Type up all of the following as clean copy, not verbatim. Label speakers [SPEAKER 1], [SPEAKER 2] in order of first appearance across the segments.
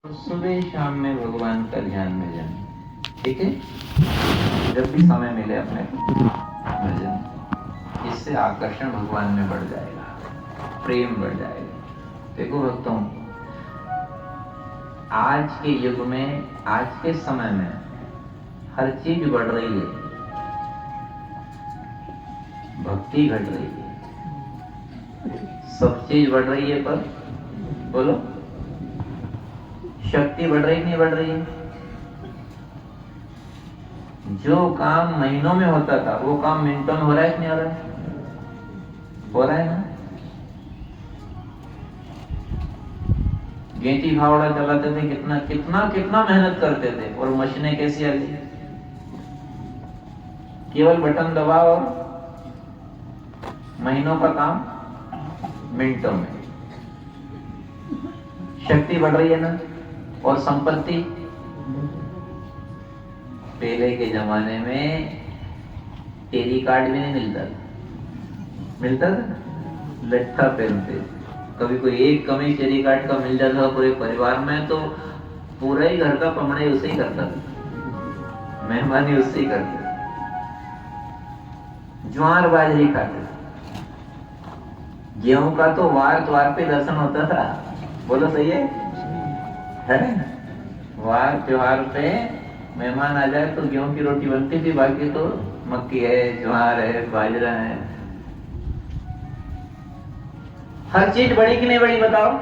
[SPEAKER 1] सुबह शाम में भगवान का ध्यान में जाए, ठीक है। जब भी समय मिले अपने भजन, इससे आकर्षण भगवान में बढ़ जाएगा, प्रेम बढ़ जाएगा। देखो भक्तों, आज के युग में, आज के समय में हर चीज बढ़ रही है, भक्ति घट रही है, सब चीज बढ़ रही है, पर बोलो शक्ति बढ़ रही नहीं बढ़ रही है? जो काम महीनों में होता था वो काम मिनटों में हो रहा है कि नहीं हो रहा है? हो रहा है ना। गेंटी फावड़ा चलाते थे, कितना कितना कितना मेहनत करते थे, और मशीनें कैसी आ गई, केवल बटन दबाओ और महीनों का काम मिनटों में। शक्ति बढ़ रही है ना, और संपत्ति। पहले के जमाने में टेरी कार्ड भी नहीं मिलता था, मिलता था लट्ठा पहनते, कभी कोई एक कमीज टेरी कार्ड का मिल जाता था पूरे परिवार में, तो पूरा ही घर का पमड़े उसे ही करता था, मेहमानी उससे ही करते, ज्वार बाजरी खाते। गेहूं का तो वार त्वार पे दर्शन होता था, बोलो सही है ना? वार त्योहार पे मेहमान आ जाए तो गेहूं की रोटी बनती थी, बाकी तो मक्की है, ज्वार है, बाजरा है। हर चीज बढ़ी कि नहीं बढ़ी बताओ?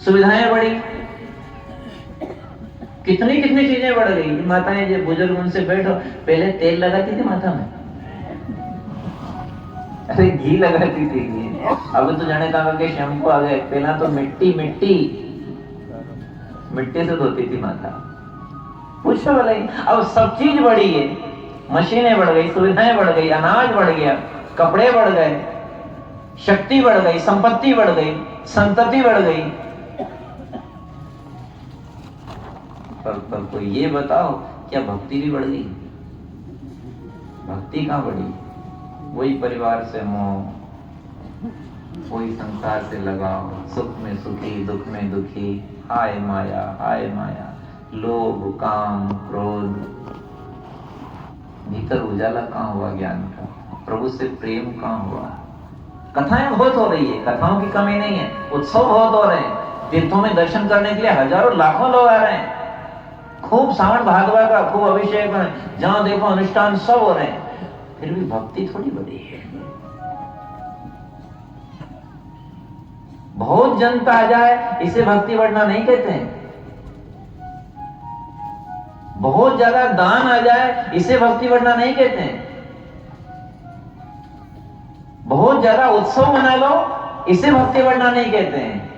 [SPEAKER 1] सुविधाएं बढ़ी, कितनी कितनी चीजें बढ़ गई। माताएं जो बुजुर्ग उनसे बैठो, पहले तेल लगाती थी माथा में, अरे घी लगाती थी, अब तो जाने कहा के शैम्पू आ गए। पहला तो मिट्टी से धोती थी माथा, पूछो भले। अब सब चीज बढ़ी है, मशीनें बढ़ गई, सुविधाएं बढ़ गई, अनाज बढ़ गया, कपड़े बढ़ गए, शक्ति बढ़ गई, संपत्ति बढ़ गई, संतति बढ़ गई। पर कोई ये बताओ, क्या भक्ति भी बढ़ गई? भक्ति कहां बढ़ी? वही परिवार से मोह, वही संसार से लगाव, सुख में सुखी, दुख में दुखी, हाय माया, लोभ, काम, क्रोध। भीतर उजाला कहां हुआ ज्ञान का? प्रभु से प्रेम कहां हुआ? कथाएं बहुत हो रही है, कथाओं की कमी नहीं है, उत्सव बहुत हो रहे हैं, तीर्थों में दर्शन करने के लिए हजारों लाखों लोग आ रहे हैं, खूब सावन भागवत का खूब अभिषेक, जहां देखो अनुष्ठान सब हो रहे हैं, फिर भी भक्ति थोड़ी बढ़ी है। बहुत जनता आ जाए इसे भक्ति बढ़ना नहीं कहते हैं, बहुत ज्यादा दान आ जाए इसे भक्ति बढ़ना नहीं कहते हैं, बहुत ज्यादा उत्सव मना लो इसे भक्ति बढ़ना नहीं कहते हैं।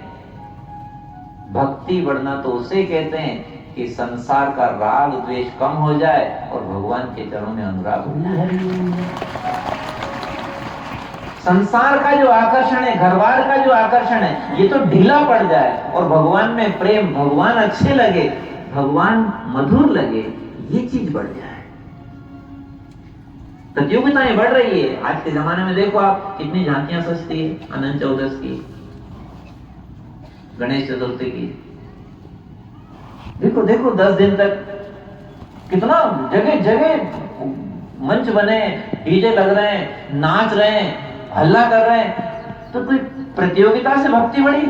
[SPEAKER 1] भक्ति बढ़ना तो उसे कहते हैं कि संसार का राग द्वेष कम हो जाए और भगवान के चरणों में अनुराग हो जाए। संसार का जो आकर्षण है, घरबार का जो आकर्षण है, ये तो ढीला पड़ जाए और भगवान में प्रेम, भगवान अच्छे लगे, भगवान मधुर लगे, ये चीज बढ़ जाए। प्रतियोगिताएं बढ़ रही है। आज के जमाने में देखो आप, कितनी झांकियां सजती है, अनंत चौदस की, गणेश चतुर्थी की, देखो 10 दिन तक कितना जगह जगह मंच बने, डीजे लग रहे हैं, नाच रहे हैं, हल्ला कर रहे हैं। तो कोई प्रतियोगिता से भक्ति बढ़ी?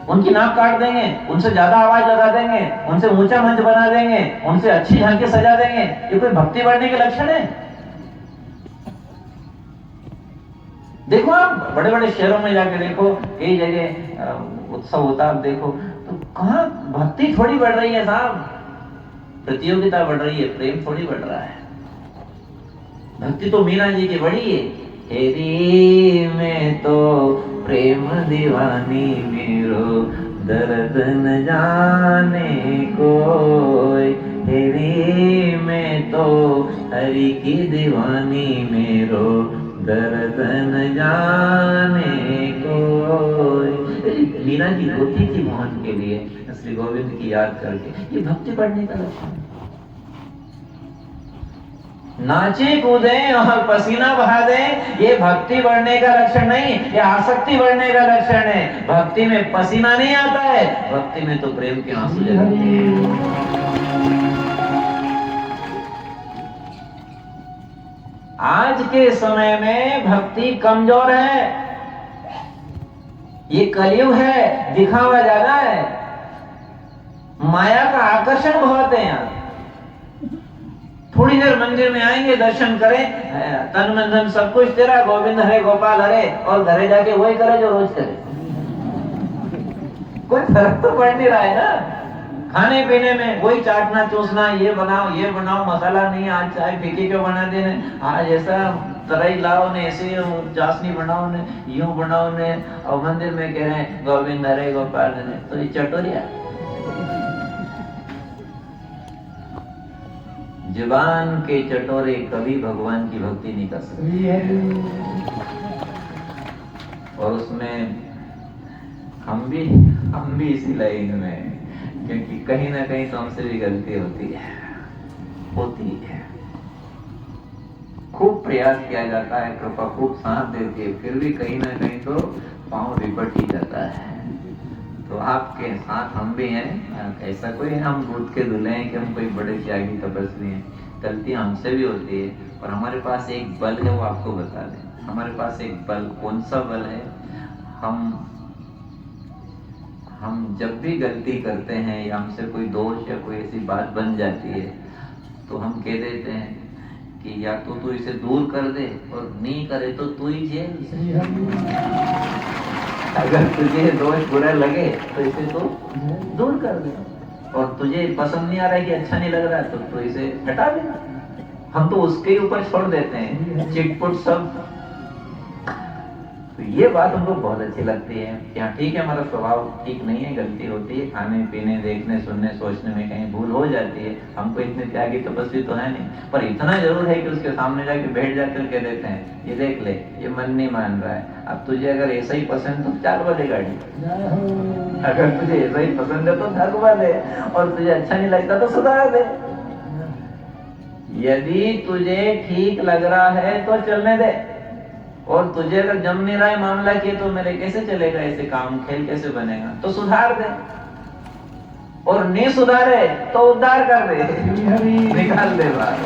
[SPEAKER 1] उनकी नाक काट देंगे, उनसे ज्यादा आवाज लगा देंगे, उनसे ऊंचा मंच बना देंगे, उनसे अच्छी झांकी सजा देंगे, ये कोई भक्ति बढ़ने के लक्षण है? देखो आप बड़े बड़े शहरों में जाके देखो, कई जगह उत्सव होता है, देखो तो कहां भक्ति थोड़ी बढ़ रही है साहब, प्रतियोगिता बढ़ रही है, प्रेम थोड़ी बढ़ रहा है। भक्ति तो मीरा जी की बढ़ी है, हेरी में तो प्रेम दीवानी मेरो दर्द न जाने कोई, हेरी में तो हरि की दीवानी मेरो दर्द न जाने कोई। मीरा जी रोती थी मोहन के लिए, श्री गोविंद की याद करके, ये भक्ति बढ़ने का लक्षण है। नाचे कूदे और पसीना बहा दे, ये भक्ति बढ़ने का लक्षण नहीं, ये आसक्ति बढ़ने का लक्षण है। भक्ति में पसीना नहीं आता है, भक्ति में तो प्रेम के आंसू झरते हैं। आज के समय में भक्ति कमजोर है, ये कलयुग है, दिखावा ज्यादा है, माया का आकर्षण बहुत है। यहाँ थोड़ी देर मंदिर में आएंगे, दर्शन करें, तन मन धन सब कुछ तेरा, गोविंद हरे गोपाल हरे, और घरे जाके वही करे जो रोज करे। कोई फर्क तो पड़ नहीं रहा है ना। खाने पीने में वही चाटना चूसना, ये बनाओ, मसाला नहीं, आज चाय फीकी क्यों बना देने, आज ऐसा तराई लाओ ने, ऐसे चाशनी बनाओ ने, यूं बनाओ ने, और मंदिर में कह रहे हैं गोविंद हरे गोपाल हरे। तो ये चटोरिया, जुबान के चटोरे कभी भगवान की भक्ति नहीं कर सकते। और उसमें हम भी इसी लाइन में, क्योंकि कहीं ना कहीं तो हमसे भी गलती होती है। खूब प्रयास किया जाता है, कृपा खूब साथ देती है, फिर भी कहीं ना कहीं तो पांव रिपट ही जाता है। तो आपके साथ हम भी हैं, ऐसा कोई हम दूध के दूल्हे हैं कि हम कोई बड़े त्यागी तपस्वी हैं। गलतियां हमसे भी होती है, और हमारे पास एक बल है, वो आपको बता दें। हमारे पास एक बल, कौन सा बल है? हम जब भी गलती करते हैं या हमसे कोई दोष या कोई ऐसी बात बन जाती है, तो हम कह देते हैं कि या तो तू इसे दूर कर दे, और नहीं करे तो तू ही झेल। अगर तुझे दोष बुरा लगे तो इसे तो दूर कर दे, और तुझे पसंद नहीं आ रहा है कि अच्छा नहीं लग रहा है, तो तू इसे हटा दे। हम तो उसके ऊपर छोड़ देते हैं चिटपुट सब। तो ये बात हमको बहुत अच्छी लगती है कि हाँ ठीक है, हमारा स्वभाव ठीक नहीं है, गलती होती है, खाने पीने, देखने, सुनने, सोचने में कहीं भूल हो जाती है। हमको इतने त्यागी तपस्वी तो है नहीं, पर इतना जरूर है कि उसके सामने जाके बैठ जाते हैं, कह देते हैं ये देख ले, ये मन नहीं मान रहा है, अब तुझे अगर ऐसा ही पसंद तो चालवा दे गाड़ी, अगर तुझे ऐसा ही पसंद है तो थकवा दे, और तुझे अच्छा नहीं लगता तो सुधार दे। यदि तुझे ठीक लग रहा है तो चलने दे, और तुझे अगर जम नहीं रहा है मामला कि तो मेरे कैसे चलेगा, ऐसे काम खेल कैसे बनेगा, तो सुधार दे, और नहीं सुधारे तो उद्धार कर दे, निकाल दे बाहर।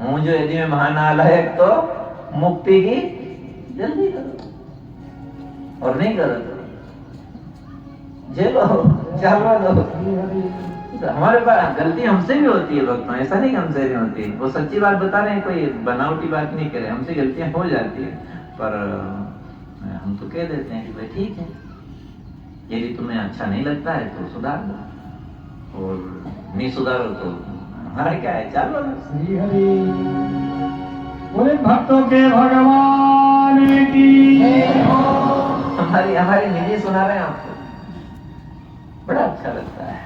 [SPEAKER 1] हूँ जो यदि मैं महानालायक तो मुक्ति की जल्दी करो, और नहीं करो तो झेलो, चालवा दो। हमारे पास गलती हमसे भी होती है भक्तों, ऐसा नहीं कि हमसे नहीं होती। वो सच्ची बात बता रहे हैं, कोई बनावटी बात नहीं कर रहे, हमसे गलतियां हो जाती है, पर हम तो कह देते हैं कि भाई ठीक है, यदि तुम्हें अच्छा नहीं लगता है तो सुधार दो, और नहीं सुधारो तो हमारा क्या है, चालो।
[SPEAKER 2] बोले भक्तों के भगवान की
[SPEAKER 1] हमारी निधि सुना रहे हैं आपको, बड़ा अच्छा लगता है।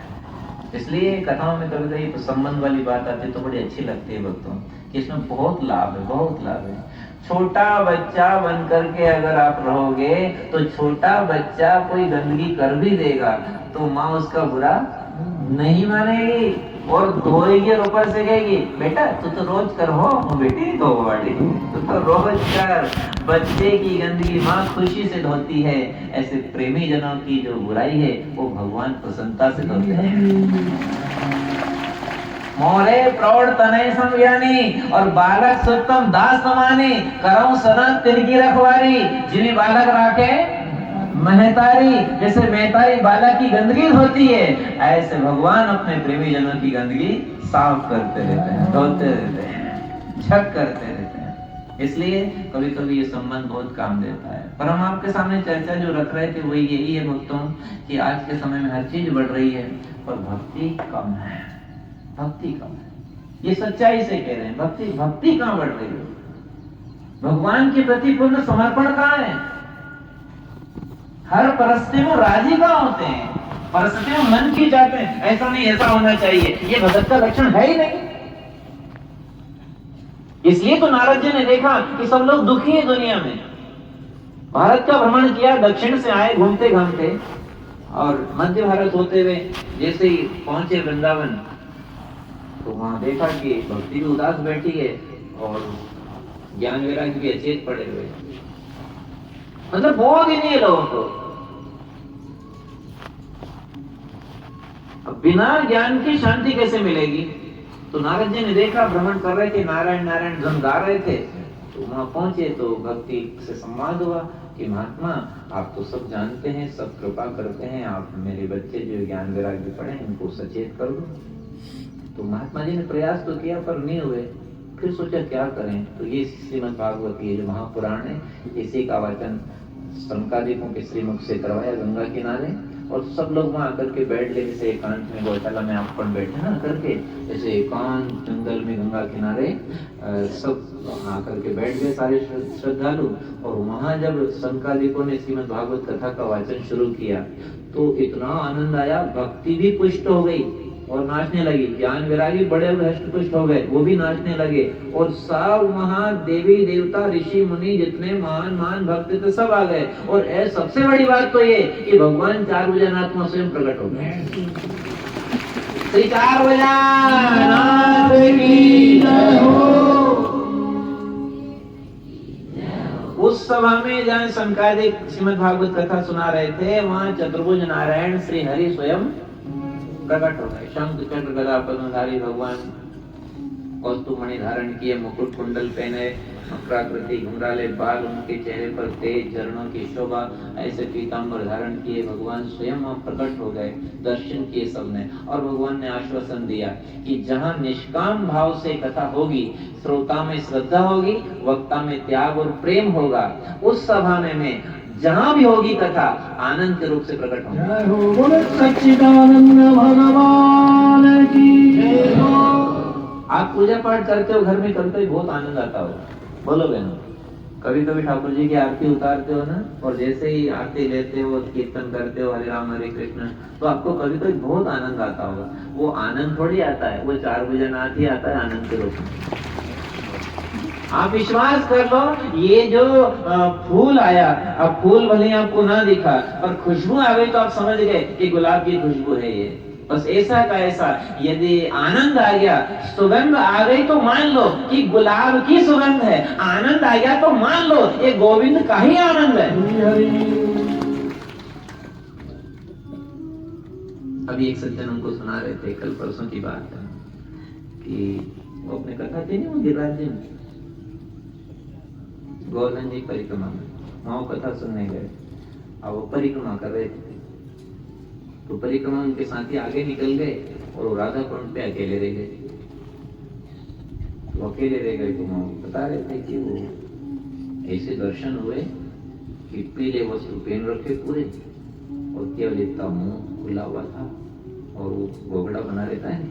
[SPEAKER 1] इसलिए कथाओं में कभी कभी संबंध वाली बात आती है तो बड़ी अच्छी लगती है भक्तों, कि इसमें बहुत लाभ है, बहुत लाभ है। छोटा बच्चा बन करके अगर आप रहोगे तो छोटा बच्चा कोई गंदगी कर भी देगा तो माँ उसका बुरा नहीं मानेगी, और धोएगी और ऊपर से कहेगी बेटा तू तो रोज कर हो, बेटी तो वाली तू तो रोज कर। बच्चे की गंदगी माँ खुशी से धोती है, ऐसे प्रेमी जनों की जो बुराई है वो भगवान प्रसन्नता से धोते हैं। मोरे प्रौढ़ तनय समज्ञानी, और बालक सुतम दास समानी, करऊं सदा तिनकी रखवारी, जिन्हें बालक राखे महतारी। जैसे महतारी बालक की गंदगी धोती है, ऐसे भगवान अपने प्रेमी जनों की गंदगी साफ करते रहते हैं, धोते रहते हैं, झक करते रहते हैं। इसलिए कभी कभी ये संबंध बहुत काम देता है। पर हम आपके सामने चर्चा जो रख रहे थे वही यही है भक्तों, कि आज के समय में हर चीज बढ़ रही है पर भक्ति कम है, भक्ति कम है। ये सच्चाई से कह रहे हैं, भक्ति कहाँ बढ़ रही है, भगवान के प्रति पूर्ण समर्पण कहाँ है। हर परिस्थिति में राजी कहाँ होते हैं, परिस्थिति में मन की जाते हैं, ऐसा नहीं ऐसा होना चाहिए, ये भगत का लक्षण है ही नहीं। इसलिए तो नारद जी ने देखा कि सब लोग दुखी है दुनिया में। भारत का भ्रमण किया, दक्षिण से आए घूमते घूमते, और मध्य भारत होते हुए जैसे ही पहुंचे वृंदावन, तो वहां देखा कि भक्ति भी उदास बैठी है और ज्ञान वैराग्य भी अचेत पड़े हुए, मतलब बोध ही नहीं है लोगों को। अब बिना ज्ञान की शांति कैसे मिलेगी? तो नारद जी ने देखा, भ्रमण कर रहे थे, नारायण नारायण धुन गा रहे थे, तो वहां पहुंचे तो भक्ति से संवाद हुआ कि महात्मा आप तो सब जानते हैं, सब कृपा करते हैं, आप मेरे बच्चे जो ज्ञान वैराग्य पढ़े इनको सचेत कर दो। तो महात्मा जी ने प्रयास तो किया पर नहीं हुए। फिर सोचा क्या करें, तो ये श्रीमद् भागवत ये जो महापुराण है, इसी का वाचन शंकादिकों के श्रीमुख से करवाया गंगा किनारे, और सब लोग वहां आकर के बैठ गए, जैसे एकांत में गौशाला में आप पण बैठे ना करके, जैसे एकांत जंगल में गंगा किनारे सब आकर के बैठ गए सारे श्रद्धालु। और वहां जब शंकादिकों ने श्रीमद् भागवत कथा का वाचन शुरू किया तो इतना आनंद आया, भक्ति भी पुष्ट हो गई और नाचने लगी, ज्ञान वैरागी बड़े हष्ट पुष्ट हो गए, वो भी नाचने लगे, और सब वहां देवी देवता ऋषि मुनि जितने महान महान भक्त थे सब आ गए। और सबसे बड़ी बात तो ये कि भगवान चार भुजानात्मा स्वयं प्रकट हो गए। श्री चार भुजानाथ की जय हो। उस सभा में जहाँ शंकादिक श्रीमद् भागवत कथा सुना रहे थे, वहां चतुर्भुज नारायण श्री हरि स्वयं प्रकट हो गए। शंख चक्र गदा पद्मधारी भगवान, कौस्तुभमणि धारण किए, मुकुट कुंडल पहने, मकराकृति घुंघराले बाल, उनके चेहरे पर तेज झरणों की शोभा, ऐसे पीतांबर धारण किए भगवान स्वयं वहां प्रकट हो गए। दर्शन किए सबने, और भगवान ने आश्वासन दिया कि जहां निष्काम भाव से कथा होगी, श्रोता में श्रद्धा होगी, वक्ता में त्याग और प्रेम होगा, उस सभा में जहां भी होगी कथा आनंद के रूप से प्रकट होगी।
[SPEAKER 2] बोले सच्चिदानंद भगवान की जय हो।
[SPEAKER 1] आप पूजा पाठ करते हो, घर में करते हो, बहुत आनंद आता हो, बोलो बहनों। कभी कभी ठाकुर जी की आरती उतारते हो ना, और जैसे ही आरती लेते हो, कीर्तन करते हो हरे राम हरे कृष्ण, तो आपको कभी कभी बहुत आनंद आता होगा। वो आनंद थोड़ी आता है, वो चार भुजानाथ ही आता है आनंद के रूप में। आप विश्वास कर लो, ये जो फूल आया, अब फूल भले आपको ना दिखा पर खुशबू आ गई तो आप समझ गए कि गुलाब की खुशबू है ये। बस ऐसा का ऐसा यदि आनंद आ गया, सुगंध आ गई तो मान लो कि गुलाब की सुगंध है, आनंद आ गया तो मान लो ये गोविंद का ही आनंद है। अभी एक सज्जन हमको सुना रहे थे, कल परसों की बात है, कि वो अपने कथा थी नहीं, वो गिरिराज जी गोवर्धन जी परिक्रमा में वहां कथा सुनने गए। अब वो परिक्रमा कर रहे थे, तो परिक्रमा उनके साथी आगे निकल गए और वो राधा कुंड पे अकेले रह गए। तो अकेले रह गए तो वहां बता रहे थे कि वो ऐसे दर्शन हुए कि पीले वस्त्र पहन रखे पूरे, और केवल इतना मुंह खुला हुआ था, और वो गोगड़ा बना रहता है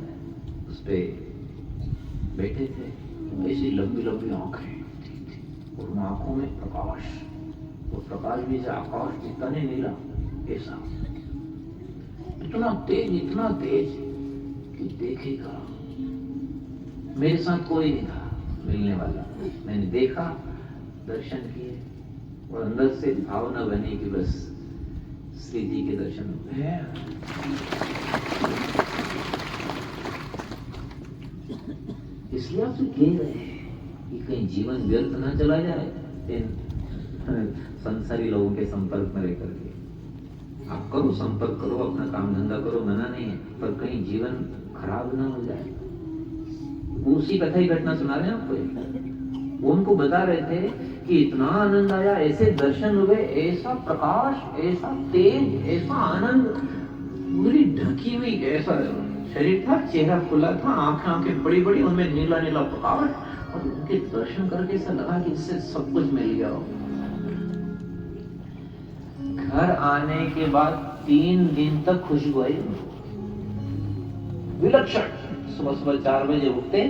[SPEAKER 1] उस पे बैठे थे, ऐसी लंबी लंबी आंखें, और उन आंखों में प्रकाश, और प्रकाश भी से आकाश जितना नहीं नीला, ऐसा इतना तेज कि देखेगा। मेरे साथ कोई नहीं था मिलने वाला, मैंने देखा, दर्शन किए, और अंदर से भावना बनी कि बस श्री जी के दर्शन हुए। इसलिए आपसे कह रहे हैं कि कहीं जीवन व्यर्थ ना चला जाए संसारी लोगों के संपर्क में रहकर के। आप करो, संपर्क करो, अपना काम धंधा करो, मना नहीं है, पर कहीं जीवन खराब ना हो जाए। उसी कथा ही घटना सुना रहे हैं आपको। वो उनको बता रहे थे कि इतना आनंद आया, ऐसे दर्शन हुए, ऐसा प्रकाश, ऐसा तेज, ऐसा आनंद, पूरी ढकी हुई, ऐसा शरीर था, चेहरा खुला था, आंखें बड़ी बड़ी, उनमें नीला नीला प्रकाश, और उनके दर्शन करके ऐसा लगा कि इससे सब कुछ मिल गया हो। घर आने के बाद 3 दिन तक खुशबू आई उनको, विलक्षण। सुबह सुबह 4 बजे उठते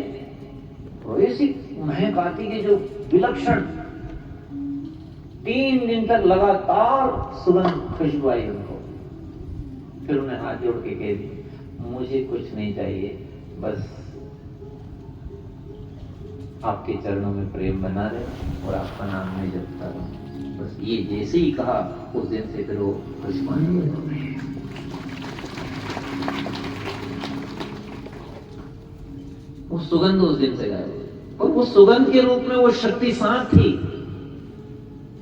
[SPEAKER 1] और ऐसी महक आती कि जो विलक्षण, 3 दिन तक लगातार सुगंध खुशबू आई उनको। फिर उन्हें हाथ जोड़ के कह दी, मुझे कुछ नहीं चाहिए, बस आपके चरणों में प्रेम बना रहे और आपका नाम नहीं जपता रहूं। बस ये जैसे ही कहा उस दिन से फिर वो खुशमान हो गए। वो सुगंध उस दिन से गायब, और वो सुगंध के रूप में वो शक्ति साथ थी।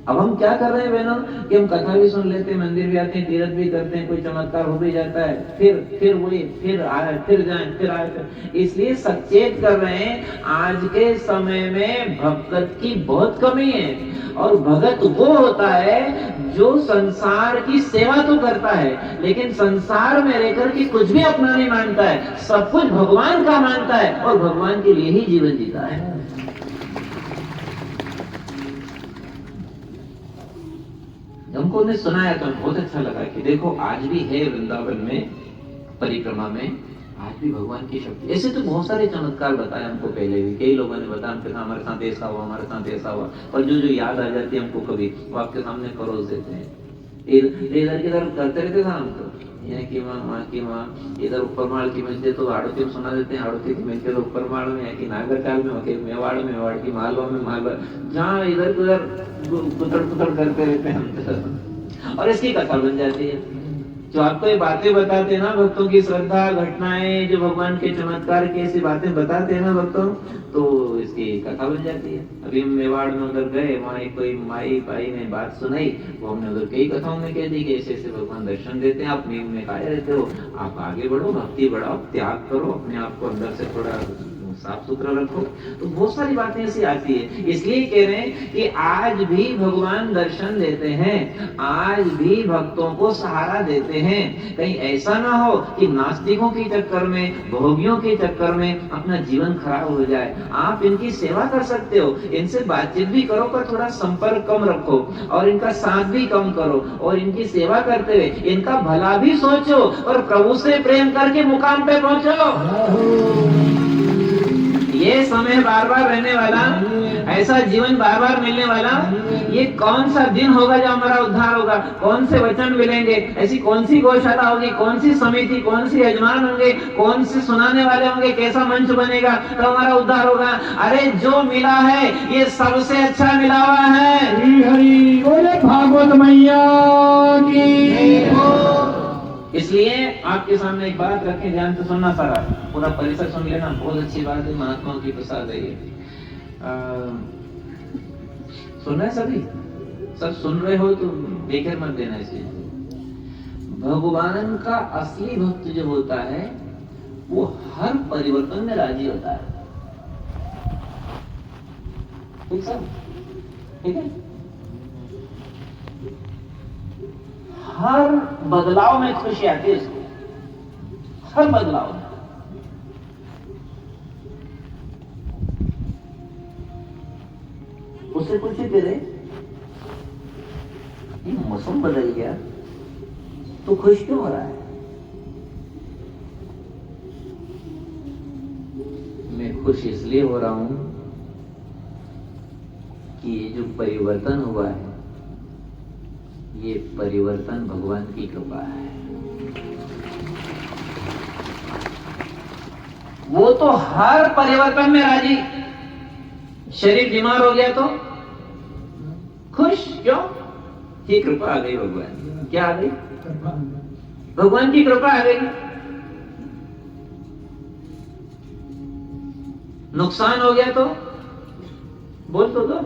[SPEAKER 1] अब हम क्या कर रहे हैं बहनों कि हम कथा भी सुन लेते हैं, मंदिर भी आते हैं, तीर्थ भी करते हैं, कोई चमत्कार हो भी जाता है, फिर वही फिर आए फिर जाए फिर आए। इसलिए सचेत कर रहे हैं, आज के समय में भगत की बहुत कमी है। और भगत वो होता है जो संसार की सेवा तो करता है, लेकिन संसार में रहकर के कुछ भी अपना नहीं मानता है, सब कुछ भगवान का मानता है और भगवान के लिए ही जीवन जीता है। हमको ने सुनाया तो बहुत अच्छा लगा कि देखो आज भी है वृंदावन में परिक्रमा में आज भी भगवान की शक्ति। ऐसे तो बहुत सारे चमत्कार बताए हमको पहले भी, कई लोगों ने बताया हमको हमारे साथ ऐसा हुआ, हमारे साथ ऐसा हुआ, और जो याद आ जाती है हमको कभी वो आपके सामने परोस देते हैं। इधर किधर करते रहते था हम तो, यहाँ की वहाँ की वहाँ, इधर ऊपर माल की मिलते तो आड़ती में सुना देते हैं, आड़ती की मिलते तो ऊपर माल में, यहाँ की नागरकाल में, मेवाड़ की मालवा में मालवा, जहाँ इधर उधर कुतड़ करते रहते हैं हम तो, और इसकी कथा बन जाती है। जो आपको ये बातें बताते हैं ना, भक्तों की श्रद्धा घटनाएं, जो भगवान के चमत्कार की ऐसी बातें बताते हैं ना भक्तों, तो इसकी कथा बन जाती है। अभी हम मेवाड़ में उधर गए, वहाँ एक कोई माई पाई ने बात सुनाई, वो हमने उधर कई कथाओं में कह दी कि ऐसे ऐसे भगवान दर्शन देते हैं, आप नींद में खाए रहते हो, आप आगे बढ़ो, भक्ति बढ़ाओ, त्याग करो, अपने आप को अंदर से थोड़ा साफ सुथरा रखो। तो बहुत सारी बातें ऐसी आती है। इसलिए कह रहे हैं कि आज भी भगवान दर्शन देते हैं, आज भी भक्तों को सहारा देते हैं। कहीं ऐसा ना हो कि नास्तिकों के चक्कर में, भोगियों के चक्कर में अपना जीवन खराब हो जाए। आप इनकी सेवा कर सकते हो, इनसे बातचीत भी करो, पर थोड़ा संपर्क कम रखो, और इनका साथ भी कम करो, और इनकी सेवा करते हुए इनका भला भी सोचो, और प्रभु से प्रेम करके मुकाम पे पहुंचो। ये समय बार बार रहने वाला, ऐसा जीवन बार बार मिलने वाला, ये कौन सा दिन होगा जब हमारा उद्धार होगा? कौन से वचन मिलेंगे? ऐसी कौन सी गौशाला होगी? कौन सी समिति, कौन सी यजमान होंगे? कौन से सुनाने वाले होंगे? कैसा मंच बनेगा तो हमारा उद्धार होगा? अरे जो मिला है ये सबसे अच्छा मिला हुआ है।
[SPEAKER 2] हरि हरि बोले भागवत मैया की।
[SPEAKER 1] इसलिए आपके सामने एक बात रखें, ध्यान से सुनना, सारा पूरा परिसर सुन लेना। बहुत अच्छी बात है, महात्माओं की प्रसाद है ये। सुन रहे सभी? सब सुन रहे हो तो बेकर मत देना इसे। भगवान का असली भक्त जो होता है वो हर परिवर्तन में राजी होता है। ठीक सब? ठीक है? हर बदलाव में खुशी आती है इसको, हर बदलाव में। उससे पूछे तेरे ये मौसम बदल गया तो खुश क्यों हो रहा है? मैं खुश इसलिए हो रहा हूं कि ये जो परिवर्तन हुआ है, ये परिवर्तन भगवान की कृपा है। वो तो हर परिवर्तन में राजी। शरीर बीमार हो गया तो खुश क्यों? ये कृपा आ गई भगवान। क्या आ गई? भगवान की कृपा आ गई। नुकसान हो गया तो बोल तो दो,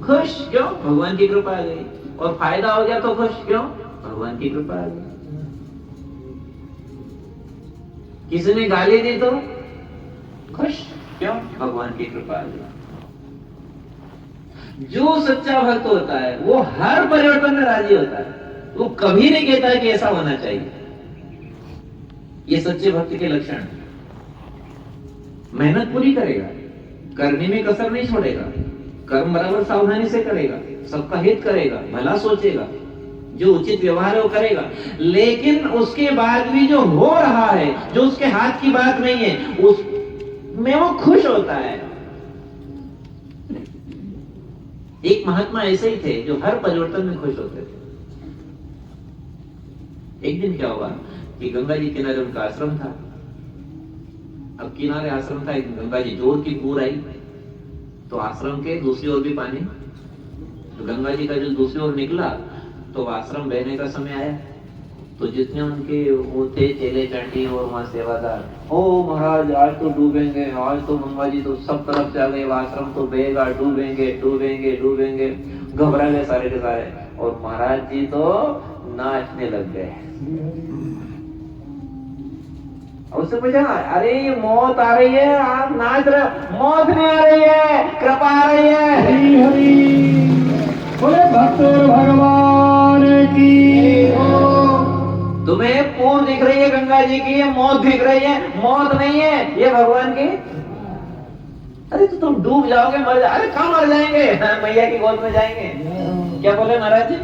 [SPEAKER 1] खुश क्यों? भगवान की कृपा आ गई। और फायदा हो गया तो खुश क्यों? भगवान की कृपा आ गई। किसी ने गाली दी तो खुश क्यों? भगवान की कृपा आ गई। जो सच्चा भक्त होता है वो हर परिवर्तन में राजी होता है। वो कभी नहीं कहता है कि ऐसा होना चाहिए। ये सच्चे भक्त के लक्षण है। मेहनत पूरी करेगा, करने में कसर नहीं छोड़ेगा, कर्म बराबर सावधानी से करेगा, सबका हित करेगा, भला सोचेगा, जो उचित व्यवहार है वो करेगा। लेकिन उसके बाद भी जो हो रहा है, जो उसके हाथ की बात नहीं है, उसमें वो खुश होता है। एक महात्मा ऐसे ही थे जो हर परिवर्तन में खुश होते थे। एक दिन क्या हुआ कि गंगा जी किनारे उनका आश्रम था। अब किनारे आश्रम था, एक गंगा जी जोर की पूर आई तो आश्रम के दूसरी ओर भी पानी, तो गंगा जी का जो दूसरी ओर निकला तो आश्रम बहने का समय आया तो जितने उनके वो थे चेले चंडी और वहाँ सेवादार, ओ महाराज आज तो डूबेंगे, आज तो गंगा जी तो सब तरफ से आ गए, आश्रम तो बहेगा, डूबेंगे डूबेंगे डूबेंगे, घबरा गए सारे के सारे। और महाराज जी तो नाचने लग गए। उससे पूछा, अरे ये मौत आ रही है, आप नाच रहे, मौत नहीं आ रही है, कृपा आ रही है।
[SPEAKER 2] हरि हरि बोले भक्त भगवान की
[SPEAKER 1] तुम्हें पूर्ण दिख रही है गंगा जी की, ये मौत दिख रही है, मौत नहीं है, ये भगवान की। अरे तो तुम डूब जाओगे, मर जाओगे। अरे कहाँ मर जाएंगे, मैया की गोद में जाएंगे। क्या बोले महाराज जी,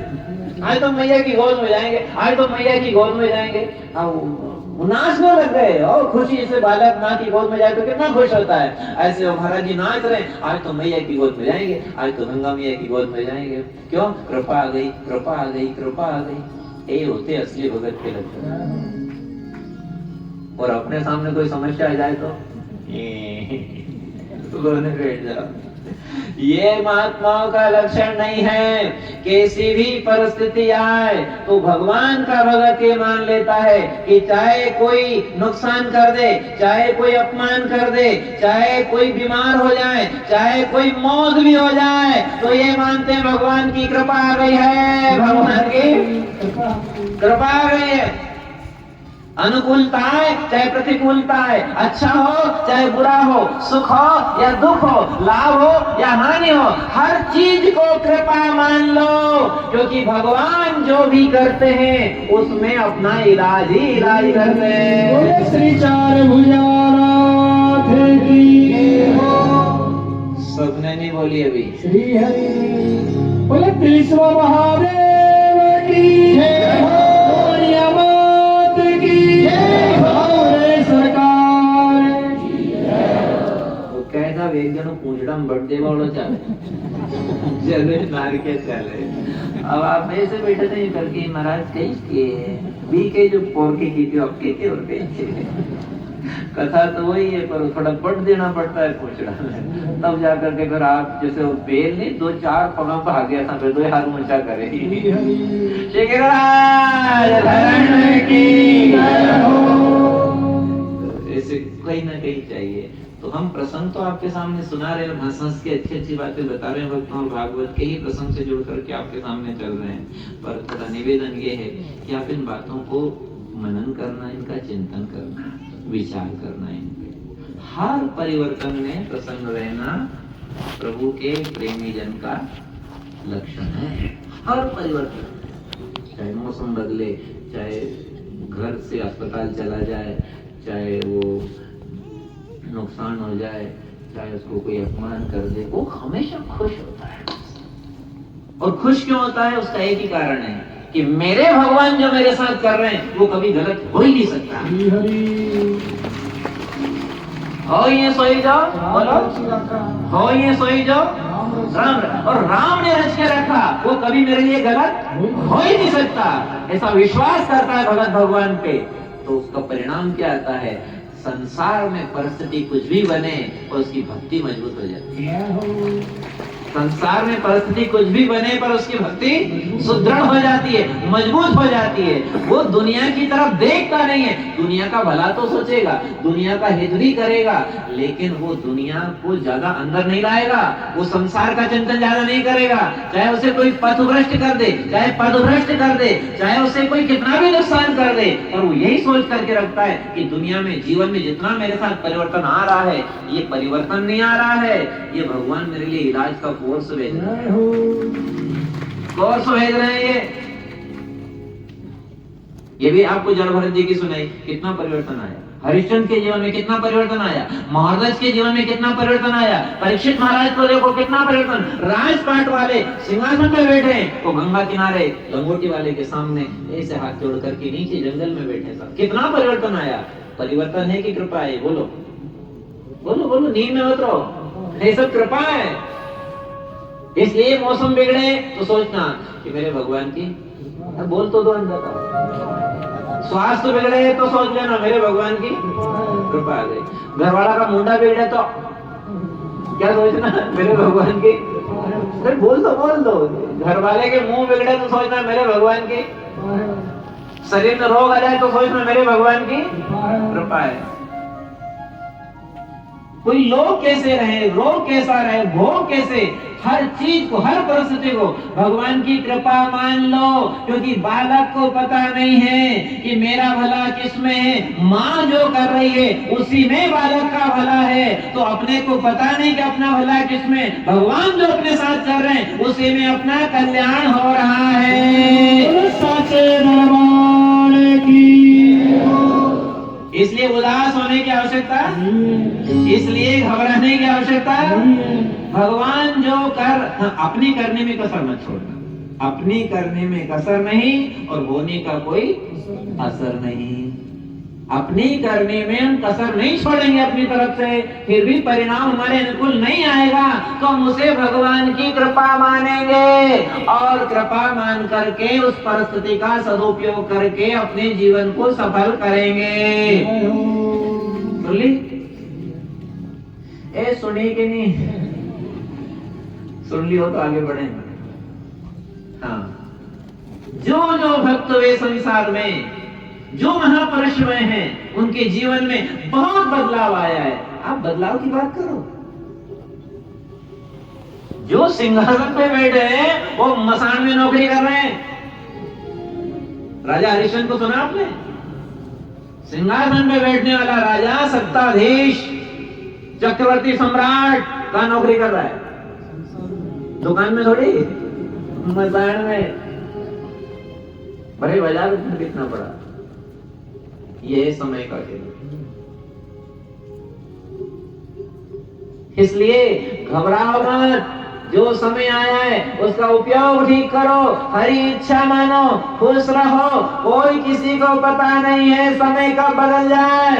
[SPEAKER 1] आज तो मैया की गोद में जाएंगे, आज तो मैया की गोद में जाएंगे। नाचने लग गए और खुशी से बालक माँ की गोद में जाए तो कितना खुश होता है। ऐसे महाराज जी नाच रहे, आज तो मैया की गोद में जाएंगे, आज तो गंगा मैया की गोद में जाएंगे। क्यों? कृपा आ गई, कृपा आ गई, कृपा आ गई। ये होते असली भगत के लक्षण। और अपने सामने कोई समस्या आ जाए तो रोने बैठ जाओ। ये महात्माओं का लक्षण नहीं है। कैसी भी परिस्थिति आए तो भगवान का भगत ये मान लेता है कि चाहे कोई नुकसान कर दे, चाहे कोई अपमान कर दे, चाहे कोई बीमार हो जाए, चाहे कोई मौत भी हो जाए, तो ये मानते हैं भगवान की कृपा आ गई है, भगवान की कृपा आ गई है। अनुकूलता है चाहे प्रतिकूलता है, अच्छा हो चाहे बुरा हो, सुख हो या दुख हो, लाभ हो या हानि हो, हर चीज को कृपा मान लो, क्योंकि भगवान जो भी करते हैं उसमें अपना इलाज ही इलाज करते हैं।
[SPEAKER 2] बोले श्री चार भुजानाथ की
[SPEAKER 1] सबने नहीं बोली अभी।
[SPEAKER 2] श्री हरि बोले त्रिस्व महादेव की जय हो,
[SPEAKER 1] एक जन पूछड़ा में बढ़ देवा चले चले मार के चले। अब आप ऐसे बैठे थे करके महाराज कहीं के बी के जो पोर के की अब के और कथा तो वही है, पर थोड़ा बढ़ देना पड़ता है पूछड़ा में, तब जाकर के फिर आप जैसे वो बेल नहीं 2-4 पगों पर आ गया था, फिर 2 हाथ ऊंचा करेगी। ऐसे कहीं ना कहीं चाहिए। तो हम प्रसंग तो आपके सामने सुना रहे हैं, हंस हंस के अच्छी बातें बता रहे हैं, भक्तों और भागवत के ही प्रसंग से जुड़ करके आपके सामने चल रहे हैं। पर थोड़ा निवेदन ये है कि आप इन बातों को मनन करना, इनका चिंतन करना, विचार करना इन पे। हर परिवर्तन में प्रसन्न रहना प्रभु के प्रेमी जन का लक्षण है। हर परिवर्तन, चाहे मौसम बदले, चाहे घर से अस्पताल चला जाए, चाहे वो नुकसान हो जाए, चाहे उसको कोई अपमान कर दे, वो हमेशा खुश होता है। और खुश क्यों होता है? उसका एक ही कारण है कि मेरे भगवान जो मेरे साथ कर रहे हैं वो कभी गलत हो ही नहीं सकता। हो ये सोई जाओ, बोलो हो ये सोई जाओ राम, और राम ने रच के रखा, वो कभी मेरे लिए गलत हो ही नहीं सकता। ऐसा विश्वास करता है भगत भगवान पे, तो उसका परिणाम क्या आता है? संसार में परिस्थिति कुछ भी बने और उसकी भक्ति मजबूत हो जाती है। संसार में परिस्थिति कुछ भी बने पर उसकी भक्ति सुदृढ़ हो जाती है, मजबूत हो जाती है। वो दुनिया की तरफ देखता नहीं है, दुनिया का भला तो सोचेगा, दुनिया का हित भी करेगा, लेकिन वो दुनिया को ज्यादा अंदर नहीं लाएगा, वो संसार का चिंतन ज्यादा नहीं करेगा। चाहे उसे कोई पथभ्रष्ट कर दे, चाहे पदभ्रष्ट कर दे, चाहे उसे कोई कितना भी नुकसान कर दे, और वो यही सोच करके रखता है कि दुनिया में, जीवन में जितना मेरे साथ परिवर्तन आ रहा है, ये परिवर्तन नहीं आ रहा है, ये भगवान मेरे लिए इलाज का कोर्स भेज रहे हैं, कोर्स भेज रहे हैं। ये भी आपको जड़ भरत जी की सुनाई, कितना परिवर्तन आया। हरिश्चंद्र के जीवन में कितना परिवर्तन आया, महाराज के जीवन में कितना परिवर्तन आया, परीक्षित महाराज को देखो कितना परिवर्तन। राजपाट वाले सिंहासन में बैठे, वो गंगा किनारे लंगोटी वाले के सामने ऐसे हाथ जोड़ करके नीचे जंगल में बैठे, सब कितना परिवर्तन आया। परिवर्तन है कि कृपा है? बोलो बोलो बोलो, नींद में मत रहो, ये सब कृपा है। इसलिए मौसम बिगड़े तो सोचना कि मेरे भगवान की, बोल तो दो अंदर का। स्वास्थ्य बिगड़े तो सोच लेना मेरे भगवान की कृपा आ गई। घरवाला का मुंडा बिगड़े तो क्या सोचना? मेरे भगवान की। बोल दो घर वाले के मुंह बिगड़े तो सोचना मेरे भगवान की, शरीर में रोग आ जाए तो सोचना मेरे भगवान की कृपा है। कोई लोग कैसे रहे, रोग कैसा रहे, भोग कैसे, हर चीज को, हर परिस्थिति को भगवान की कृपा मान लो, क्योंकि बालक को पता नहीं है कि मेरा भला किसमें है। माँ जो कर रही है उसी में बालक का भला है, तो अपने को पता नहीं कि अपना भला किसमें, भगवान जो अपने साथ कर रहे हैं उसी में अपना कल्याण हो रहा है।
[SPEAKER 2] साचे दरबार की,
[SPEAKER 1] इसलिए उदास होने की आवश्यकता, इसलिए घबराने की आवश्यकता। भगवान जो कर, अपनी करने में कसर मत छोड़ना, अपनी करने में कसर नहीं और होने का कोई असर नहीं। अपनी करने में हम कसर नहीं छोड़ेंगे अपनी तरफ से, फिर भी परिणाम हमारे अनुकूल नहीं आएगा तो हम उसे भगवान की कृपा मानेंगे और कृपा मान करके उस परिस्थिति का सदुपयोग करके अपने जीवन को सफल करेंगे। सुन ली? सुनी कि नहीं? सुन ली हो तो आगे बढ़े। हाँ, जो जो भक्त वे संसार में, जो महापुरुष हुए हैं, उनके जीवन में बहुत बदलाव आया है। आप बदलाव की बात करो। जो सिंहासन पे बैठे हैं वो मसान में नौकरी कर रहे हैं। राजा हरिश्चंद्र को सुना आपने? सिंहासन पे बैठने वाला राजा, सत्ताधीश, चक्रवर्ती सम्राट का नौकरी कर रहा है, दुकान में थोड़ी, मसान में। बड़े बाजार में कितना पड़ा, ये समय का खेल। इसलिए घबराओ मत, जो समय आया है उसका उपयोग ठीक करो, हरी इच्छा मानो, खुश रहो। कोई किसी को पता नहीं है समय कब बदल जाए।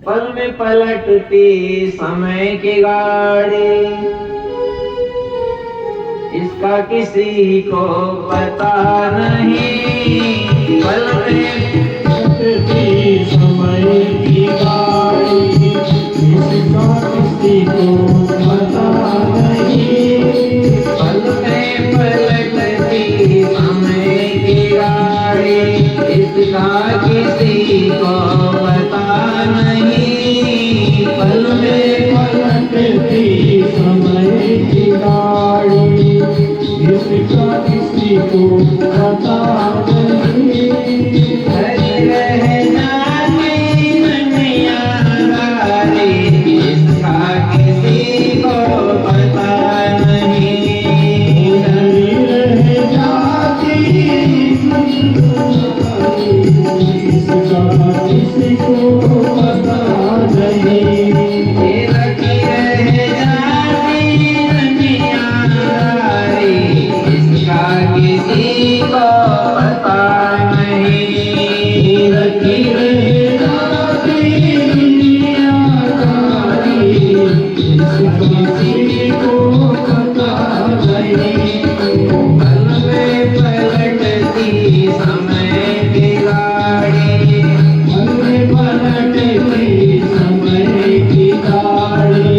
[SPEAKER 1] पल में पलटती समय की गाड़ी, इसका किसी को पता नहीं। पल में
[SPEAKER 2] पलटती समय की गाड़ी, इसका किसी को पता नहीं।
[SPEAKER 1] पल में पलटती समय की गाड़ी, इसका किसी को पता नहीं। पल में
[SPEAKER 2] पलटती समय की गाड़ी, इसका किसी को पता नहीं।
[SPEAKER 1] हरी रह जाती दुनिया दारी, इसका किसी को पता नहीं।
[SPEAKER 2] हरी रह जाती इसका किसी को पता नहीं।
[SPEAKER 1] रखी रह जाती दुनिया दारी, इसका किसी को पता नहीं। रखी रह
[SPEAKER 2] जाती दुनिया दारी, इसका किसी को पता नहीं।
[SPEAKER 1] पल में पलटती समय की गाड़ी,
[SPEAKER 2] पल में पलटती समय की गाड़ी।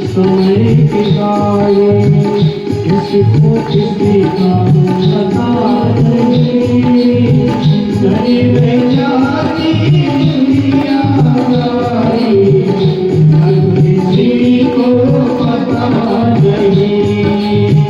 [SPEAKER 2] समय की गाड़ी, किसको किसी का पता नहीं। नहीं रह जाती दुनिया दारी, हर किसी को पता नहीं।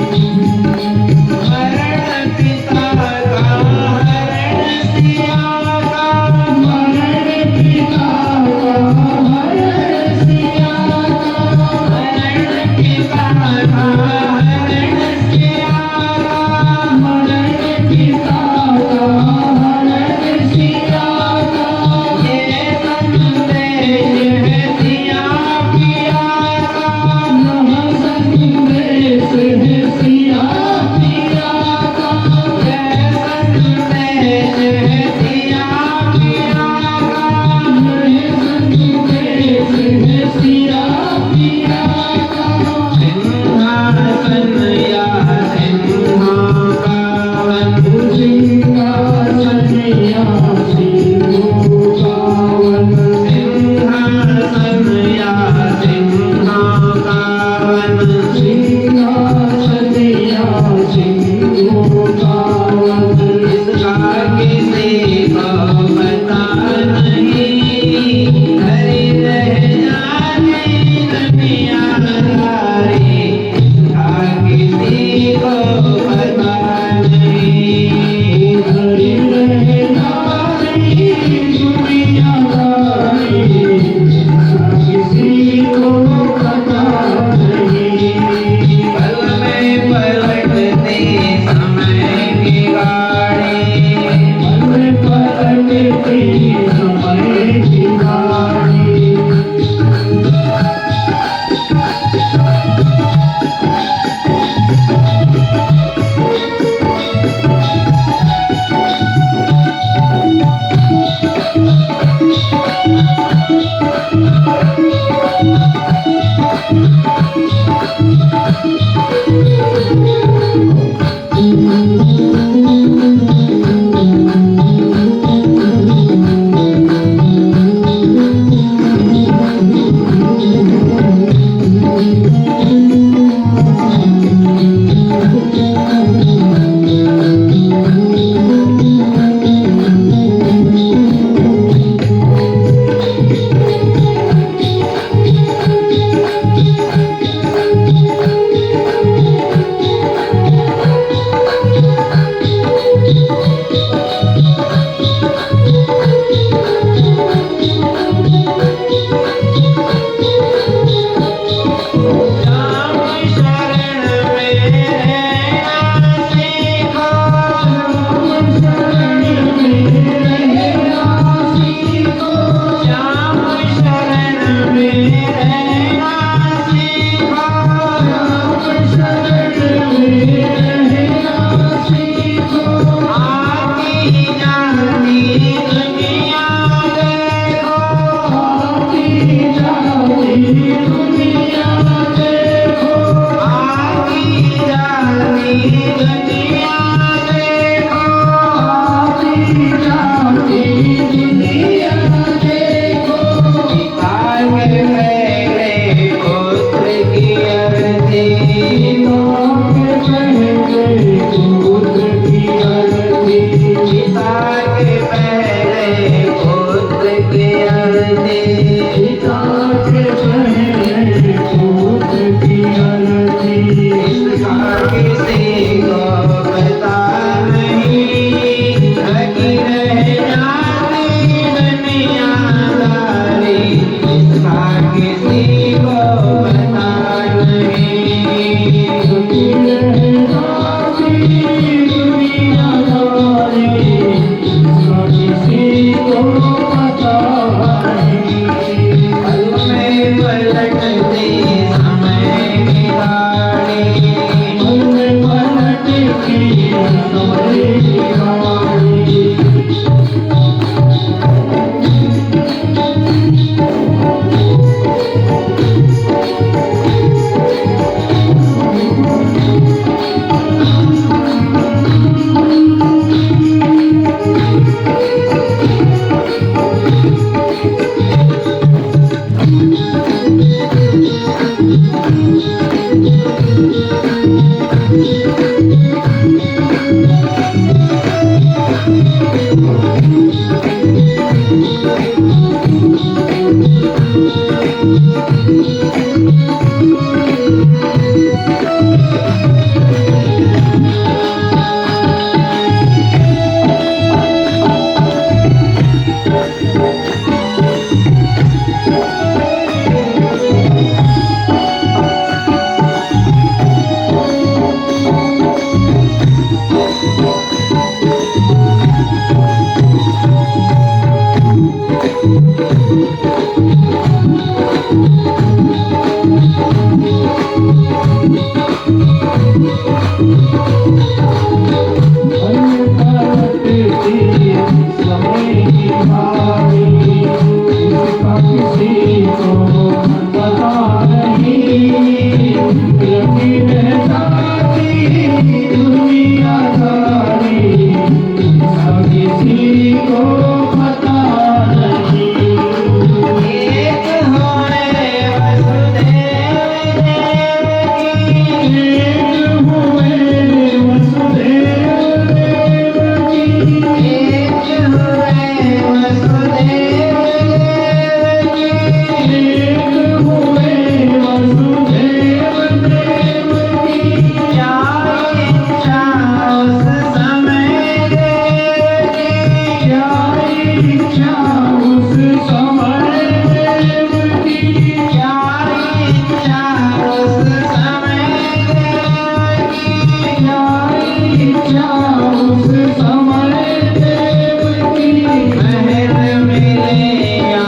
[SPEAKER 2] उस समय देव की
[SPEAKER 3] महल मिले या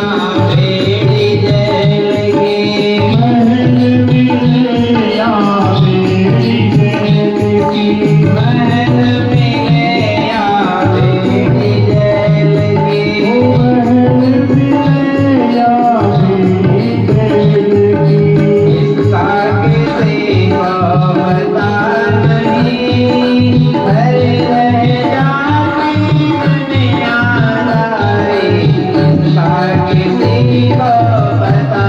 [SPEAKER 3] बेड़ी जलेगी,
[SPEAKER 2] महल मिले या बेड़ी जलेगी,
[SPEAKER 3] महल मिले या बेड़ी जलेगी।
[SPEAKER 2] महल मिले या बेड़ी जलेगी।
[SPEAKER 3] इसका किसी को पता नहीं, हरे रह जाती दुनियादारी। इसका किसी को पता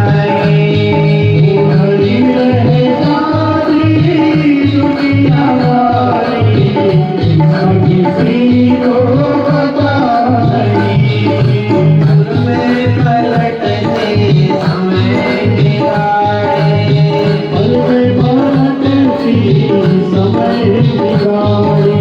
[SPEAKER 3] नहीं,
[SPEAKER 2] हरी रह जाती दुनियादारी, किसी को पता नहीं।
[SPEAKER 3] में पलटते समय बिगाड़े,
[SPEAKER 2] पल में पलटती समय बिगाड़ी।